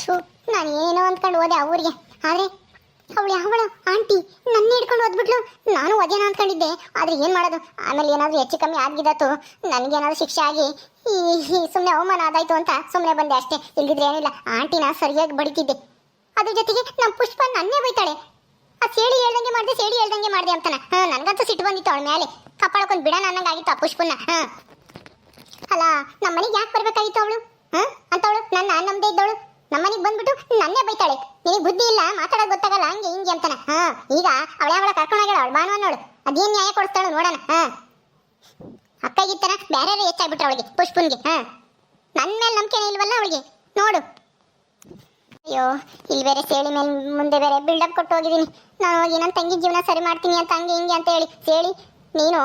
Show ನಾನು ಏನೋ ಅಂದ್ಕೊಂಡು ಹೋದೆ ಅವ್ರಿಗೆ. ಆದರೆ ಅವಳು ಆಂಟಿ ನನ್ನ ಹಿಡ್ಕೊಂಡು ಓದ್ಬಿಟ್ಲು. ನಾನು ಓದೇನ ಅಂದ್ಕೊಂಡಿದ್ದೆ, ಆದರೆ ಏನು ಮಾಡೋದು, ಆಮೇಲೆ ಏನಾದರೂ ಹೆಚ್ಚು ಕಮ್ಮಿ ಆಗಿದ್ದಾತು, ನನಗೇನಾದರೂ ಶಿಕ್ಷೆ ಆಗಿ ಈ ಸುಮ್ಮನೆ ಅವಮಾನ ಆದಾಯ್ತು ಅಂತ ಸುಮ್ಮನೆ ಬಂದೆ ಅಷ್ಟೇ. ಇಲ್ದಿದ್ರೆ ಏನಿಲ್ಲ, ಆಂಟಿನ ಸರಿಯಾಗಿ ಬಡಿತಿದ್ದೆ. ಅದ್ರ ಜೊತೆಗೆ ನಮ್ಮ ಪುಷ್ಪ ನನ್ನೇ ಬೈತಾಳೆ, ಆ ಸೇಳಿ ಹೇಳ್ದಂಗೆ ಮಾಡಿದೆ ಅಂತಾನೆ. ನನಗಂತೂ ಸಿಟ್ಟು ಬಂದಿತ್ತು ಅವಳ ಮೇಲೆ. ಕಪ್ಪಾಳಕ್ಕೊಂದು ಬಿಡೋಣ ಅನ್ನಂಗಾಗಿತ್ತು ಆ ಪುಷ್ಪನ. ಅಲ್ಲ ನಮ್ಮ ಮನೆಗೆ ಯಾಕೆ ಬರ್ಬೇಕಾಗಿತ್ತು ಅವಳು ಅಂತವಳು ನಮ್ಮದೇ ಇದ್ದವಳು ನಮ್ಮನೆಗೆ ಬಂದ್ಬಿಟ್ಟು ನನ್ನೇ ಬೈತಾಳೆ. ನಿನಗೆ ಬುದ್ಧಿ ಇಲ್ಲ, ಮಾತಾಡೋದು ಗೊತ್ತಾಗಲ್ಲ, ಹಂಗೆ ಹಿಂಗೆ ಅಂತಾನೆ. ಈಗ ಅವಳ ಕರ್ಕೊಂಡೋಗ್ಯಾಳ ಅವಳು ಭಾನು ಅನ್ನೋಳು, ಅದೇನು ನ್ಯಾಯ ಕೊಡಿಸ್ತಾಳು ನೋಡೋಣ. ಅಕ್ಕಗಿತ್ತನ ಬೇರೆ ಹೆಚ್ಚಾಗ್ಬಿಟ್ರೆ ಅವಳಿಗೆ ಪುಷ್ಪನ್ಗೆ. ನನ್ನ ಮೇಲೆ ನಂಬಿಕೆನೇ ಇಲ್ವಲ್ಲ ಅವಳಿಗೆ ನೋಡು. ಅಯ್ಯೋ ಇಲ್ಲಿ ಬೇರೆ ಸೇಳಿ ಮೇಲೆ ಮುಂದೆ ಬೇರೆ ಬಿಲ್ಡಪ್ ಕೊಟ್ಟು ಹೋಗಿದ್ದೀನಿ. ನಾನು ಹೋಗಿ ನನ್ನ ತಂಗಿ ಜೀವನ ಸರಿ ಮಾಡ್ತೀನಿ ಅಂತ ಹಂಗೆ ಹಿಂಗೆ ಅಂತ ಹೇಳಿ ಸೇಳಿ ನೀನು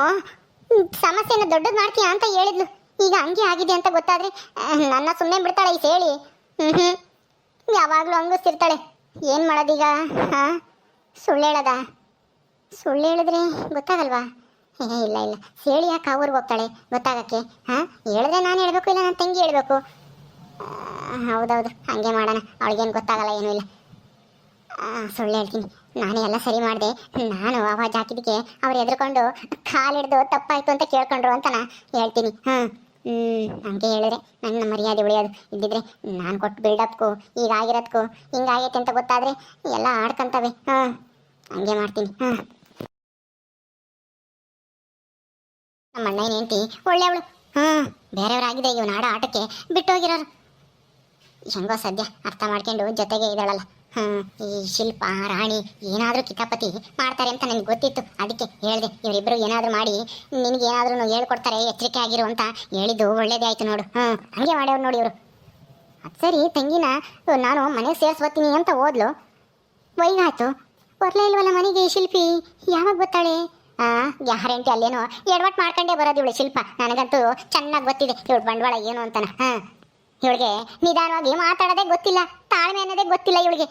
ಸಮಸ್ಯೆನ ದೊಡ್ಡದು ಮಾಡ್ತೀಯ ಅಂತ ಹೇಳಿದ್ಲು. ಈಗ ಹಂಗೆ ಆಗಿದೆ ಅಂತ ಗೊತ್ತಾದ್ರೆ ನನ್ನ ಸುಮ್ಮನೆ ಬಿಡ್ತಾಳೆ ಈ ಸೇಳಿ. ಯಾವಾಗಲೂ ಹಂಗಿಸ್ತಿರ್ತಾಳೆ. ಏನು ಮಾಡೋದೀಗ? ಸುಳ್ಳು ಹೇಳಿದ್ರೆ ಗೊತ್ತಾಗಲ್ವಾ? ಇಲ್ಲ ಸೇಳಿ ಯಾಕೆ ಆ ಊರಿಗೆ ಹೋಗ್ತಾಳೆ ಗೊತ್ತಾಗಕ್ಕೆ? ಹೇಳಿದ್ರೆ ನಾನು ಹೇಳ್ಬೇಕು, ಇಲ್ಲ ನನ್ನ ತಂಗಿ ಹೇಳ್ಬೇಕು. ಹೌದೌದು, ಹಾಗೆ ಮಾಡೋಣ. ಅವಳಿಗೇನು ಗೊತ್ತಾಗಲ್ಲ, ಏನೂ ಇಲ್ಲ. ಸುಳ್ಳು ಹೇಳ್ತೀನಿ, ನಾನೇ ಎಲ್ಲ ಸರಿ ಮಾಡಿದೆ. ನಾನು ಆವಾಜ್ ಹಾಕಿದ್ದಕ್ಕೆ ಅವ್ರು ಎದ್ರುಕೊಂಡು ಕಾಲಿಡ್ದು ತಪ್ಪಾಯ್ತು ಅಂತ ಕೇಳ್ಕೊಂಡ್ರು ಅಂತ ಹೇಳ್ತೀನಿ. ಹಂಗೆ ಹೇಳಿದ್ರೆ ನನ್ನ ಮರ್ಯಾದೆ ಉಳಿಯೋದು. ಇದ್ದಿದ್ರೆ ನಾನು ಕೊಟ್ಟು ಬಿಲ್ಡಪ್ಗೂ ಈಗಾಗಿರೋದಕ್ಕೂ ಹಿಂಗಾಗೈತೆ ಅಂತ ಗೊತ್ತಾದರೆ ಎಲ್ಲ ಆಡ್ಕೊಂತವೆ. ಹಂಗೆ ಮಾಡ್ತೀನಿ. ನಮ್ಮ ಅಣ್ಣ ಏನೇಂಟಿ ಒಳ್ಳೆಯವಳು. ಬೇರೆಯವರಾಗಿದೆ ಇವನು ಆಡೋ ಆಟಕ್ಕೆ ಬಿಟ್ಟೋಗಿರೋರು. ಹೆಂಗೋ ಸದ್ಯ ಅರ್ಥ ಮಾಡ್ಕೊಂಡು ಜೊತೆಗೆ ಇದ್ದಾಳಲ್ಲ. ಈ ಶಿಲ್ಪ ರಾಣಿ ಏನಾದರೂ ಕಿತಾಪತಿ ಮಾಡ್ತಾರೆ ಅಂತ ನನಗೆ ಗೊತ್ತಿತ್ತು, ಅದಕ್ಕೆ ಹೇಳಿದೆ ಇವರಿಬ್ಬರು ಏನಾದರೂ ಮಾಡಿ ನಿನಗೆ ಏನಾದರೂ ಹೇಳ್ಕೊಡ್ತಾರೆ, ಎಚ್ಚರಿಕೆ ಆಗಿರು ಅಂತ ಹೇಳಿದ್ದು ಒಳ್ಳೇದೇ ಆಯಿತು ನೋಡು. ಹಂಗೆ ಮಾಡ್ಯವ್ರು ನೋಡಿ ಇವರು. ಅದು ಸರಿ, ತಂಗಿನ ನಾನು ಮನೆಗೆ ಸೇರಿಸ್ಬತ್ತೀನಿ ಅಂತ ಓದ್ಲು, ವೈಗಾಯ್ತು, ಬರಲೇ ಇಲ್ವಲ್ಲ ಮನೆಗೆ. ಶಿಲ್ಪಿ ಯಾವಾಗ ಬರ್ತಾಳೆ? ಗ್ಯಾರಂಟಿ ಅಲ್ಲೇನೋ ಎಡವಟ್ಟು ಮಾಡ್ಕೊಂಡೇ ಬರೋದು ಇವಳು ಶಿಲ್ಪ. ನನಗಂತೂ ಚೆನ್ನಾಗಿ ಗೊತ್ತಿದೆ ಇವಳು ಬಂಡವಾಳ ಏನು ಅಂತಾನೆ. ಇವಳಿಗೆ ನಿಧಾನವಾಗಿ ಮಾತಾಡೋದೇ ಗೊತ್ತಿಲ್ಲ, ತಾಳ್ಮೆ ಅನ್ನೋದೇ ಗೊತ್ತಿಲ್ಲ ಇವಳಿಗೆ.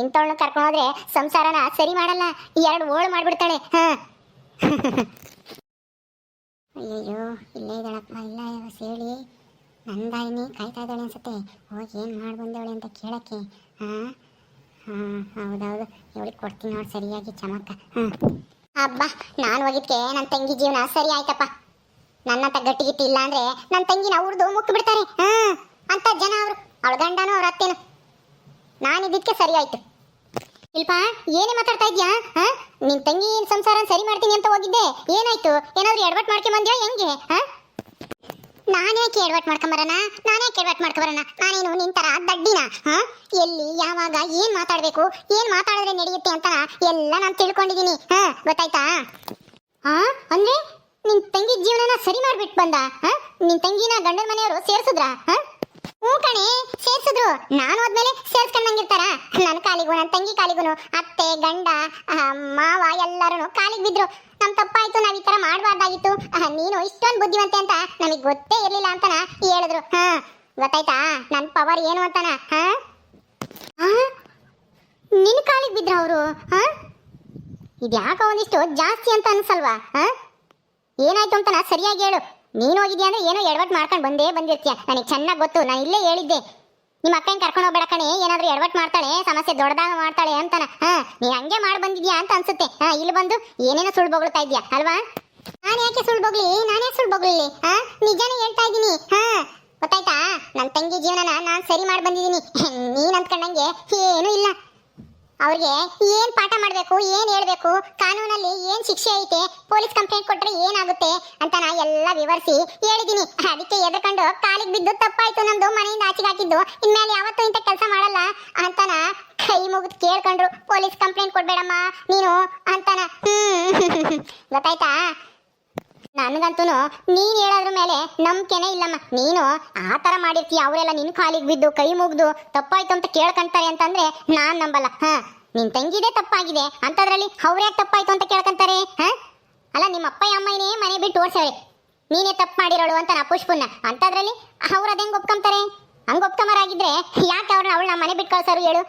ಇಂಥವಳನ್ನ ಕರ್ಕೊಂಡೋದ್ರೆ ಸಂಸಾರನ ಸರಿ ಮಾಡಲ್ಲ, ಎರಡು ಓಳು ಮಾಡಿಬಿಡ್ತಾಳೆ. ಅಯ್ಯಯ್ಯೋ ಇಲ್ಲೇ ಇದ್ದಾಳಪ್ಪ. ಇಲ್ಲ ಸೇಳಿ ನಂದಾಯಿನಿ ಕಾಯ್ತಾ ಇದ್ದಾಳೆ ಅನ್ಸುತ್ತೆ. ಹೋಗಿ ಏನು ಮಾಡಿ ಬಂದವಳೆ ಅಂತ ಕೇಳಕ್ಕೆ. ಹೌದೌದು, ಇವಳಿಗೆ ಕೊಡ್ತೀನಿ ನೋಡಿ ಸರಿಯಾಗಿ ಚಮಕ. ಹಬ್ಬ, ನಾನು ಹೋಗಿದ್ಕೆ ನನ್ನ ತಂಗಿ ಜೀವನ ಸರಿ ಆಯ್ತಪ್ಪ. ನನ್ನಂತ ಗಟ್ಟಿಗಿಟ್ಟಿ ಇಲ್ಲ ಅಂದ್ರೆ ನನ್ನ ತಂಗಿನ ಅವ್ರದ್ದು ಮುಕ್ಕು ಬಿಡ್ತಾರೆ ಅಂತ ಜನ ಅವರು. ಅವಳ ಗಂಡನೋ ಅವ್ರ ಅತ್ತೇನು. ನಾನಿದ್ದಕ್ಕೆ ಸರಿ ಆಯ್ತು. ಶಿಲ್ಪ ಏನೇ ಮಾತಾಡ್ತಾ ಇದ್ಯಾ? ನಿನ್ ತಂಗಿ ಸಂಸಾರ ಸರಿ ಮಾಡ್ತೀನಿ ಅಂತ ಹೋಗಿದ್ದೆ, ಏನಾಯ್ತು? ಏನಾದ್ರು ಎಡವಟ್ ಮಾಡ್ಕೊಂಬಂದ್ಯಾ ಹೆಂಗೆ? ನಾನೇಕೆ ಎಡವಟ್ ಮಾಡ್ಕೊಂಬರೋಣ? ನಾನೇನು ನಿನ್ ತರ ದಡ್ಡಿನ? ಎಲ್ಲಿ ಯಾವಾಗ ಏನ್ ಮಾತಾಡ್ಬೇಕು, ಏನ್ ಮಾತಾಡಿದ್ರೆ ನಡೆಯುತ್ತೆ ಅಂತ ಎಲ್ಲ ನಾನು ತಿಳ್ಕೊಂಡಿದೀನಿ. ಗೊತ್ತಾಯ್ತಾ? ಅಂದ್ರೆ ನಿನ್ ತಂಗಿ ಜೀವನನ ಸರಿ ಮಾಡ್ಬಿಟ್ಟು ಬಂದ? ನಿನ್ ತಂಗಿನ ಗಂಡನ ಮನೆಯವರು ಸೇರ್ಸಿದ್ರ? ಹ್ಞೂ ಕಣೆ, ಸೇರ್ಸಿದ್ರು. ನಾನು ಹೋದ್ಮೇಲೆ ಸೇರ್ಸ್ಕೊಂಡಂಗಿರ್ತಾರ? ನನ್ನ ಕಾಲಿಗೂ ನನ್ನ ತಂಗಿ ಕಾಲಿಗೂ ಅತ್ತೆ ಗಂಡ ಮಾವ ಎಲ್ಲರೂ ಕಾಲಿಗೆ ಬಿದ್ರು. ನಮ್ ತಪ್ಪಾಯ್ತು, ನಾವ್ ಈ ತರ ಮಾಡಬಾರ್ದಾಗಿತ್ತು, ನೀನು ಇಷ್ಟೊಂದು ಬುದ್ಧಿವಂತೆ ಅಂತ ನಮಗ್ ಗೊತ್ತೇ ಇರ್ಲಿಲ್ಲ ಅಂತನ ಹೇಳಿದ್ರು. ಗೊತ್ತಾಯ್ತಾ ನನ್ನ ಪವರ್ ಏನು ಅಂತಾನ? ನಿನ್ ಕಾಲಿಗೆ ಬಿದ್ರ ಅವರು? ಇದ್ಯಾಕ ಒಂದಿಷ್ಟು ಜಾಸ್ತಿ ಅಂತ ಅನ್ಸಲ್ವಾ? ಏನಾಯ್ತು ಅಂತ ಸರಿಯಾಗಿ ಹೇಳು. ನೀನು ಹೋಗಿದ್ಯಾ ಅಂದ್ರೆ ಏನೋ ಎಡವಟ್ ಮಾಡ್ಕೊಂಡು ಬಂದಿರ್ತೀಯ, ನನಗೆ ಚೆನ್ನಾಗಿ ಗೊತ್ತು. ನಾನು ಇಲ್ಲೇ ಹೇಳಿದ್ದೆ ನಿಮ್ಮ ಅಕ್ಕನ ಕರ್ಕೊಂಡು ಹೋಗ್ಬೇಡ ಕಣೆ, ಏನಾದರೂ ಎಡವಟ್ ಮಾಡ್ತಾಳೆ, ಸಮಸ್ಯೆ ದೊಡ್ಡದಾಗ ಮಾಡ್ತಾಳೆ ಅಂತಾನ. ನೀ ಹಂಗೆ ಮಾಡಿ ಬಂದಿದ್ಯಾ ಅಂತ ಅನ್ಸುತ್ತೆ. ಇಲ್ಲಿ ಬಂದು ಏನೇನೋ ಸುಳ್ಳು ಬೊಗಳ್ತಾ ಇದ್ಯಾ ಅಲ್ವಾ? ನಾನು ಯಾಕೆ ಸುಳ್ಳು ಬೊಗ್ಲಿ? ನಿಜಾನೇ ಹೇಳ್ತಾ ಇದ್ದೀನಿ. ಗೊತ್ತಾಯ್ತಾ? ನನ್ನ ತಂಗಿ ಜೀವನನ ನಾನು ಸರಿ ಮಾಡಿ ಬಂದಿದ್ದೀನಿ. ನೀನ್ ಅಂದ್ಕೊಂಡಂಗೆ ಏನೂ ಇಲ್ಲ. ಅವ್ರಿಗೆ ಏನ್ ಪಾಠ ಮಾಡಬೇಕು, ಏನ್ ಹೇಳ್ಬೇಕು, ಕಾನೂನಲ್ಲಿ ಏನ್ ಶಿಕ್ಷೆ ಐತೆ, ಪೊಲೀಸ್ ಕಂಪ್ಲೇಂಟ್ ಕೊಟ್ರೆ ಏನಾಗುತ್ತೆ ಅಂತ ನಾ ಎಲ್ಲ ವಿವರಿಸಿ ಹೇಳಿದೀನಿ. ಅದಕ್ಕೆ ಎದ್ಕೊಂಡು ಕಾಲಿಗೆ ಬಿದ್ದು ತಪ್ಪಾಯ್ತು, ನಮ್ದು ಮನೆಯಿಂದ ಆಚೆಗೆ ಹಾಕಿದ್ದು, ಇನ್ಮೇಲೆ ಯಾವತ್ತೂ ಇಂಥ ಕೆಲಸ ಮಾಡಲ್ಲ ಅಂತಾನ ಕೈ ಮುಗಿದು ಕೇಳ್ಕೊಂಡ್ರು. ಪೊಲೀಸ್ ಕಂಪ್ಲೇಂಟ್ ಕೊಡ್ಬೇಡಮ್ಮ ನೀನು ಅಂತಾನ. ಗೊತ್ತಾಯ್ತಾ? ನನಗಂತೂ ನೀನ್ ಹೇಳೋದ್ರ ಮೇಲೆ ನಂಬಿಕೆನೇ ಇಲ್ಲಮ್ಮ. ನೀನು ಆ ತರ ಮಾಡಿರ್ತೀಯ, ಅವರೆಲ್ಲ ನಿನ್ ಕಾಲಿಗೆ ಬಿದ್ದು ಕೈ ಮುಗ್ದು ತಪ್ಪಾಯ್ತು ಅಂತ ಕೇಳ್ಕೊಂತಾರೆ ಅಂತಂದ್ರೆ ನಾನ್ ನಂಬಲ್ಲ. ನಿನ್ ತಂಗಿದೇ ತಪ್ಪಾಗಿದೆ ಅಂತದ್ರಲ್ಲಿ ಅವ್ರೇ ತಪ್ಪಾಯ್ತು ಅಂತ ಕೇಳ್ಕೊಂತಾರೆ? ಅಲ್ಲ, ನಿಮ್ಮ ಅಪ್ಪ ಅಮ್ಮನೇ ಮನೆ ಬಿಟ್ಟು ಓಡ್ಸವ್ರೆ, ನೀನೇ ತಪ್ಪು ಮಾಡಿರೋಳು ಅಂತ ನಾ ಪುಷ್ಪನ್ನ ಅಂತದ್ರಲ್ಲಿ ಅವ್ರ ಅದಂಗ್ ಒಪ್ಕೊಂತಾರೆ? ಹಂಗ ಒಪ್ಕೊಂಬರಾಗಿದ್ರೆ ಯಾಕೆ ಅವ್ರನ್ನ ಅವಳನ್ನ ಮನೆ ಬಿಟ್ಟು ಕಳ್ಸೋರು ಹೇಳು?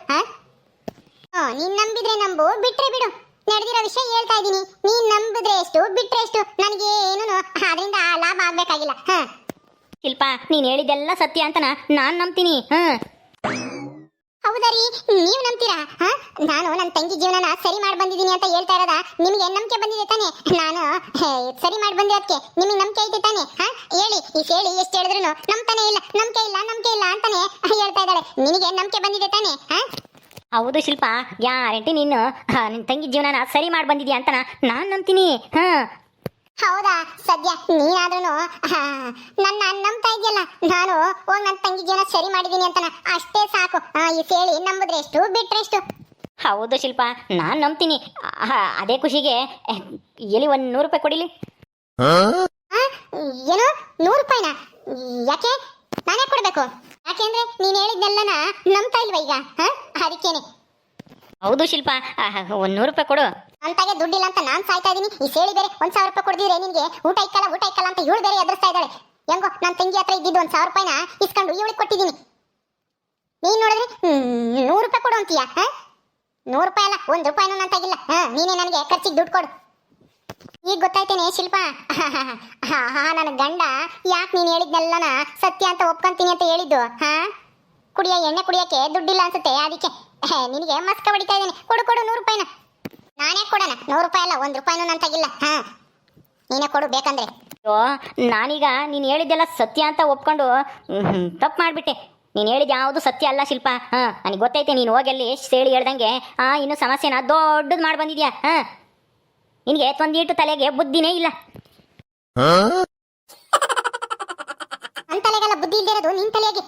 ನೀನ್ ನಂಬಿದ್ರೆ ನಂಬು, ಬಿಟ್ರೆ ಬಿಡು. ನಡೆದಿರೋ ವಿಷಯ ಹೇಳ್ತಾ ಇದ್ದೀನಿ. ನೀನ್ ನಂಬಿದ್ರೆ ಎಷ್ಟು, ಬಿಟ್ರೆ ಎಷ್ಟು, ನನಗೇನು ಅದರಿಂದ ಲಾಭ ಆಗ್ಬೇಕಾಗಿಲ್ಲ. ಶಿಲ್ಪ, ನೀನ್ ಹೇಳಿದೆಲ್ಲ ಸತ್ಯ ಅಂತನ ನಾನ್ ನಂಬ್ತೀನಿ. ಹೌದಾ ರೀ, ನೀವು ನಂಬ್ತೀರಾ? ನಾನು ನನ್ನ ತಂಗಿ ಜೀವನನ ಸರಿ ಮಾಡಿ ಬಂದಿದ್ದೀನಿ ಅಂತ ಹೇಳ್ತಾ ಇರೋದಾ? ನಿಮಗೆ ನಂಬಿಕೆ ಬಂದಿದೆ ತಾನೆ? ನಾನು ಸರಿ ಮಾಡಿ ಬಂದಿರೋದಕ್ಕೆ ನಿಮಗೆ ನಂಬಿಕೆ ಐತೆ ತಾನೆ? ಹೇಳಿ, ಈ ಹೇಳಿ ಎಷ್ಟು ಹೇಳಿದ್ರು ನಂಬ್ತಾನೆ ಇಲ್ಲ, ನಂಬಿಕೆ ಇಲ್ಲ ಅಂತಾನೆ ಹೇಳ್ತಾ ಇದ್ದಾಳೆ. ನಿನಗೆ ನಂಬಿಕೆ ಬಂದಿದೆ ತಾನೆ? ಹೌದು ಶಿಲ್ಪ, ಗ್ಯಾರಂಟಿ ನೀನು ನಿನ್ನ ತಂಗಿ ಜೀವನನ ಸರಿ ಮಾಡಿ ಬಂದಿದ್ಯಾ ಅಂತ ನಾನು ನಂಬ್ತೀನಿ. ಹೌದಾ? ಸದ್ಯ ನೀನಾದ್ರೂ ನನ್ನ ನಂಬ್ತಾ ಇದೆಯಲ್ಲ, ನಾನು ಹೋಗಿ ನನ್ನ ತಂಗಿ ಜೀವನ ಸರಿ ಮಾಡಿದೀನಿ ಅಂತ ಅಷ್ಟೇ ಸಾಕು. ಈ ಹೇಳಿ ನಂಬಿದ್ರೆ ಎಷ್ಟು ಬಿಟ್ರೆ ಎಷ್ಟು. ಹೌದು ಶಿಲ್ಪ, ನಾನು ನಂಬ್ತೀನಿ. ಅದೇ ಖುಷಿಗೆ ಎಲ್ಲಿ ಒಂದು 100 ರೂಪಾಯಿ ಕೊಡಿಲಿ. ಏನು 100 ರೂಪಾಯಿನ? ಯಾಕೆ? ನಾನೇ ಕೊಡ್ಬೇಕು? ಯಾಕೆಂದ್ರೆ ನೀನ್ ಹೇಳಿದ್ನೆಲ್ಲನ ನಂಬ್ತಾ ಇಲ್ವಾ ಈಗ? ಅದಕ್ಕೇನೆ. ಹೌದು ಶಿಲ್ಪ, ಒಂದು 100 ರೂಪಾಯಿ ಕೊಡು. ಅಂತಾಗೆ ದುಡ್ಡಿಲ್ಲ ಅಂತ ನಾನ್ ಸಾಯ್ತಾ ಇದೀನಿ. ಈ ಸೇಳಿ ಬೇರೆ 1000 ರೂಪಾಯಿ ಕೊಡ್ದಿದ್ರೆ ನಿನ್ಗೆ ಊಟ ಇಕ್ಕಲ್ಲ ಅಂತ ಇವಳು ಬೇರೆ ಎದುರಿಸ್ತಾ ಇದ್ದಾಳೆ. ಹೆಂಗೋ ನನ್ನ ತಂಗಿ ಹತ್ರ ಇದ್ದಿದ್ದು 1000 ರೂಪಾಯಿನ ಇಸ್ಕೊಂಡು ಇವಳಿಗೆ ಕೊಟ್ಟಿದ್ದೀನಿ. ನೀನ್ ನೋಡಿದ್ರೆ 100 ರೂಪಾಯಿ ಕೊಡು ಅಂತೀಯ? 100 ರೂಪಾಯಿ ಅಲ್ಲ, 1 ರೂಪಾಯಿನೂ ನಂತಾಗಿಲ್ಲ. ನೀನೇ ನನಗೆ ಖರ್ಚಿಗೆ ದುಡ್ಡು ಕೊಡು. ಈಗ ಗೊತ್ತಾಯ್ತೇನೆ ಶಿಲ್ಪ, ನನ್ನ ಗಂಡ ಯಾಕೆ ನೀನ್ ಹೇಳಿದ್ನೆಲ್ಲನ ಸತ್ಯ ಅಂತ ಒಪ್ಕೊಂತೀನಿ ಅಂತ ಹೇಳಿದ್ದು? ಎಣ್ಣೆ ಕುಡಿಯಕ್ಕೆ ದುಡ್ಡಿಲ್ಲ ಅನ್ಸುತ್ತೆ, ಅದಕ್ಕೆ ನಿನಗೆ ಮಸ್ಕ ಹೊಡಿತಾ ಇದ್ದೇನೆ. ಕೊಡು 100 ರೂಪಾಯಿನ. ನಾನೇ ಕೊಡೋಣ? 100 ರೂಪಾಯಿ ಅಲ್ಲ, 1 ರೂಪಾಯಿನೂ ನಂತಾಗಿಲ್ಲ. ನೀನೇ ಕೊಡು ಬೇಕಂದ್ರೆ. ನಾನೀಗ ನೀನು ಹೇಳಿದ್ದೆಲ್ಲ ಸತ್ಯ ಅಂತ ಒಪ್ಕೊಂಡು ತಪ್ಪು ಮಾಡಿಬಿಟ್ಟೆ. ನೀನು ಹೇಳಿದ ಯಾವುದು ಸತ್ಯ ಅಲ್ಲ ಶಿಲ್ಪ. ನನಗೆ ಗೊತ್ತೈತೆ, ನೀನು ಹೋಗಿ ಅಲ್ಲಿ ಸೇಳಿ ಹೇಳ್ದಂಗೆ ಇನ್ನು ಸಮಸ್ಯೆನ ದೊಡ್ಡದು ಮಾಡಿ ಬಂದಿದ್ಯಾ. ನಿನಗೆ ಒಂದೀಟು ತಲೆಗೆ ಬುದ್ಧಿನೇ ಇಲ್ಲ. ನನ್ನ ತಲೆಗೆಲ್ಲ ಬುದ್ಧಿ ಇಲ್ದಿರೋದು ನಿನ್ ತಲೆಗೆ.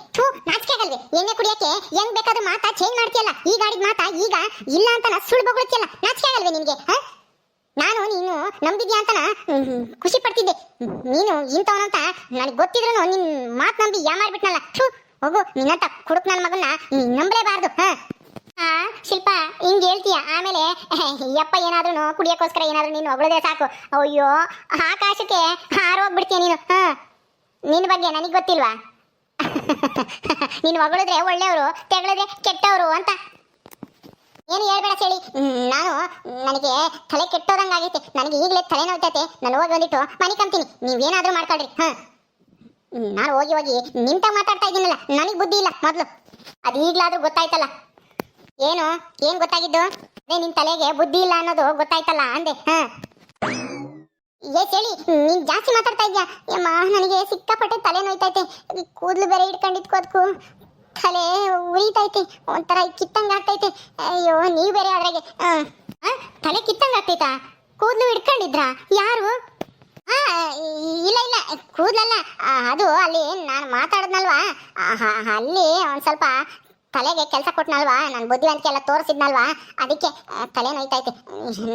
ನಾಚಿಕೆ ಆಗಲ್ವೇ? ಎಣ್ಣೆ ಕುಡಿಯಕ್ಕೆ ಹೆಂಗ್ ಬೇಕಾದ್ರೂ ಮಾತಾ ಚೇಂಜ್ ಮಾಡ್ತೀಯಲ್ಲ, ಈಗ ಆಡಿದ ಮಾತಾ ಈಗ ಇಲ್ಲ ಅಂತ ಸುಳ್ಳು ಬೊಗಳುತ್ತಿಯಲ್ಲ. ನಾಚಿಕೆ ಆಗಲ್ವೇ ನಿನ್ಗೆ? ನಾನು ನೀನು ನಂಬಿದ್ಯಾ ಅಂತ ಖುಷಿ ಪಡ್ತಿದ್ದೆ. ನೀನು ಇಂಥವನಂತ ನನಗೆ ಗೊತ್ತಿದ್ರು ನಿನ್ ಮಾತು ನಂಬಿ ಮಾಡ್ಬಿಟ್ನಲ್ಲ. ಹೋಗು, ನಿನ್ನಂತ ಕುಡುಕ್ ನನ್ನ ಮಗನ್ನ ನಂಬಲೇಬಾರ್ದು. ಶಿಲ್ಪ, ಹಿಂಗ್ ಹೇಳ್ತೀಯ, ಆಮೇಲೆ ಯಪ್ಪ ಏನಾದ್ರು ಕುಡಿಯೋಕ್ಕೋಸ್ಕರ ಏನಾದ್ರು ನೀನು ಹೊಗಳದೆ ಸಾಕು, ಅಯ್ಯೋ ಆಕಾಶಕ್ಕೆ ಹಾರೋಗ್ಬಿಡ್ತೀಯ ನೀನು. ನಿನ್ನ ಬಗ್ಗೆ ನನಗೆ ಗೊತ್ತಿಲ್ವಾ? ನೀನು ಹೊಗಳಿದ್ರೆ ಒಳ್ಳೆಯವರು, ತೆಗಳಿದ್ರೆ ಕೆಟ್ಟವರು ಅಂತ. ಏನು ಹೇಳ್ಬೇಡ ಸೇಳಿ. ನನಗೆ ತಲೆ ಕೆಟ್ಟೋದಂಗಾಗೈತೆ. ನನಗೆ ಈಗಲೇ ತಲೆ ನೋಯ್ತೈತೆ. ನಾನು ಹೋಗಿ ಒಂದಿಟ್ಟು ಮನೆ ಕಂತೀನಿ. ನೀವೇನಾದ್ರೂ ಮಾಡ್ಕೊಳ್ರಿ. ನಾನು ಹೋಗಿ ನಿಂತ ಮಾತಾಡ್ತಾ ಇದ್ದೀನಲ್ಲ, ನನಗೆ ಬುದ್ಧಿ ಇಲ್ಲ ಮೊದಲು. ಅದು ಈಗಲಾದ್ರೂ ಗೊತ್ತಾಯ್ತಲ್ಲ. ಏನು ಗೊತ್ತಾಗಿದ್ದು? ಅದೇ ನಿನ್ ತಲೆಗೆ ಬುದ್ಧಿ ಇಲ್ಲ ಅನ್ನೋದು ಗೊತ್ತಾಯ್ತಲ್ಲ ಅಂದೆ. ಹೇಳಿ, ನೀನ್ ಜಾಸ್ತಿ ಮಾತಾಡ್ತಾ ಇದ್ಯಾ. ಯಮ್ಮ, ನನಗೆ ಸಿಕ್ಕಾಪಟ್ಟೆ ತಲೆ ನೋಯ್ತೈತೆ. ಕೂದಲು ಬೇರೆ ಇಟ್ಕೊಂಡಿದ್ಕೋದ್ಕು ತಲೆ ಉರಿತೈತೆ, ಒಂಥರ ಕಿತ್ತಂಗ ಆಗ್ತೈತೆ. ಅಯ್ಯೋ, ನೀವು ಬೇರೆ ಅದ್ರಾಗೆ ತಲೆ ಕಿತ್ತಂಗ ಆಗ್ತೈತಾ? ಕೂದಲು ಇಟ್ಕೊಂಡಿದ್ರ? ಯಾರು? ಇಲ್ಲ ಕೂದಲಲ್ಲ, ಅದು ಅಲ್ಲಿ ನಾನು ಮಾತಾಡಿದ್ನಲ್ವಾ, ಅಲ್ಲಿ ಒಂದ್ ಸ್ವಲ್ಪ ತಲೆಗೆ ಕೆಲಸ ಕೊಟ್ಟನಲ್ವಾ, ನಾನು ಬುದ್ಧಿವಂತಿಕೆ ಎಲ್ಲ ತೋರಿಸಿದ್ನಲ್ವಾ, ಅದಕ್ಕೆ ತಲೆ ನೋಯ್ತೈತೆ.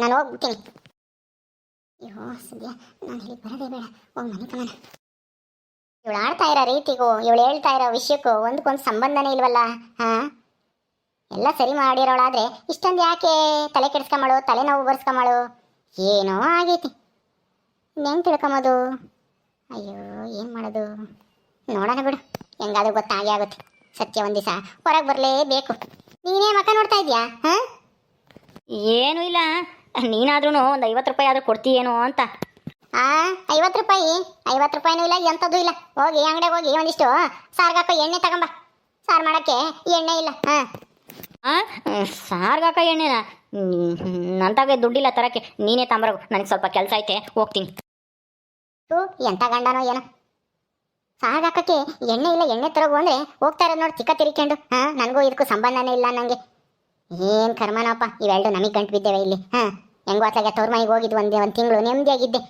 ನಾನು ಹೋಗ್ಬಿಡ್ತೀನಿ. ಅಯ್ಯೋ ಸದ್ಯ ನಾನು ಇಲ್ಲಿ ಬರೋದೇ ಬೇಡ, ಹೋಗಿ ಮನೆ ಕಮನ. ಇವಳು ಆಡ್ತಾ ಇರೋ ರೀತಿಗೂ ಇವಳು ಹೇಳ್ತಾ ಇರೋ ವಿಷಯಕ್ಕೂ ಒಂದಕ್ಕೊಂದು ಸಂಬಂಧನೇ ಇಲ್ವಲ್ಲ. ಎಲ್ಲ ಸರಿ ಮಾಡಿರೋಳಾದ್ರೆ ಇಷ್ಟೊಂದು ಯಾಕೆ ತಲೆ ಕೆಡಿಸ್ಕೊಂಬಳು, ತಲೆನೋವು ಬರ್ಸ್ಕೊಂಬಳು? ಏನೋ ಆಗೈತಿ, ಹೆಂಗೆ ತಿಳ್ಕೊಂಬೋದು? ಅಯ್ಯೋ, ಏನು ಮಾಡೋದು? ನೋಡೋಣ ಬಿಡು, ಹೆಂಗಾದ್ರೂ ಗೊತ್ತಾಗೇ ಆಗುತ್ತೆ. ಸತ್ಯ ಒಂದ್ ದಿವಸ ಹೊರಗೆ ಬರಲೇಬೇಕು. ನೀನೇ ಮಕ್ಕ ನೋಡ್ತಾ ಇದ್ಯಾ? ಏನೂ ಇಲ್ಲ, ನೀನಾದ್ರೂ ಒಂದು 50 ರೂಪಾಯಿ ಆದ್ರೂ ಕೊಡ್ತೀಯೇನೋ ಅಂತ. 50 ರೂಪಾಯಿ? 50 ರೂಪಾಯಿನೂ ಇಲ್ಲ, ಎಂಥದ್ದು ಇಲ್ಲ. ಹೋಗಿ ಅಂಗಡಿಗೆ ಹೋಗಿ ಒಂದಿಷ್ಟು ಸಾರ್ಗಾಕೋ ಎಣ್ಣೆ ತಗೊಂಬ. ಸಾರು ಮಾಡೋಕ್ಕೆ ಎಣ್ಣೆ ಇಲ್ಲ. ಸಾರ್ಗಾಕ ಎಣ್ಣೆನ? ನಂತಾಗ ದುಡ್ಡಿಲ್ಲ ತರಕ್ಕೆ, ನೀನೇ ತಂಬರೋ. ನನಗೆ ಸ್ವಲ್ಪ ಕೆಲಸ ಐತೆ, ಹೋಗ್ತೀನಿ. ಎಂಥ ಗಂಡನೋ ಏನೋ, ಸಾಗಾಕಕ್ಕೆ ಎಣ್ಣೆ ಇಲ್ಲ, ಎಣ್ಣೆ ತರೋಗು ಅಂದ್ರೆ ಹೋಗ್ತಾ ಇರೋದು ನೋಡಿ ಚಿಕ್ಕ ತಿರ್ಕೊಂಡು. ನನಗೂ ಇದಕ್ಕೂ ಸಂಬಂಧನೇ ಇಲ್ಲ ನಂಗೆ. ಏನ್ ಕರ್ಮನಪ್ಪ, ಇವೆರಡು ನಮಗೆ ಗಂಟು ಬಿದ್ದೇವೆ ಇಲ್ಲಿ. ಹೆಂಗೋ ಅತ್ಲಾಗೆ ತವ್ರ ಮನೆಗೆ ಹೋಗಿದ್ದು ಒಂದು ತಿಂಗಳು ನೆಮ್ಮದಿಯಾಗಿದ್ದೆ.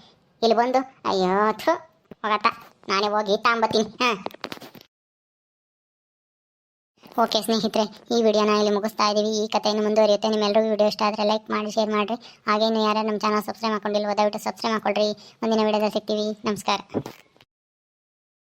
ಇಲ್ಲಿ ಬಂದು ಅಯ್ಯೋ ಹೋಗತ್ತ, ನಾನೇ ಹೋಗಿ ತಾಂಬತ್ತೀನಿ. ಓಕೆ ಸ್ನೇಹಿತರೆ, ಈ ವಿಡಿಯೋನ ಇಲ್ಲಿ ಮುಗಿಸ್ತಾ ಇದ್ದೀವಿ. ಈ ಕಥೆಯನ್ನು ಮುಂದುವರಿಯುತ್ತೆ. ನಿಮ್ಮೆಲ್ಲರಿಗೂ ವಿಡಿಯೋ ಇಷ್ಟ ಆದರೆ ಲೈಕ್ ಮಾಡಿ, ಶೇರ್ ಮಾಡಿರಿ. ಹಾಗೇನು ಯಾರು ನಮ್ಮ ಚಾನಲ್ ಸಬ್ಸ್ಕ್ರೈಬ್ ಮಾಡ್ಕೊಂಡಿಲ್ವೋ ದಯವಿಟ್ಟು ಸಬ್ಸ್ಕ್ರೈಬ್ ಮಾಡ್ಕೊಳ್ರಿ. ಮುಂದಿನ ವಿಡಿಯೋದಲ್ಲಿ ಸಿಗ್ತೀವಿ. ನಮಸ್ಕಾರ.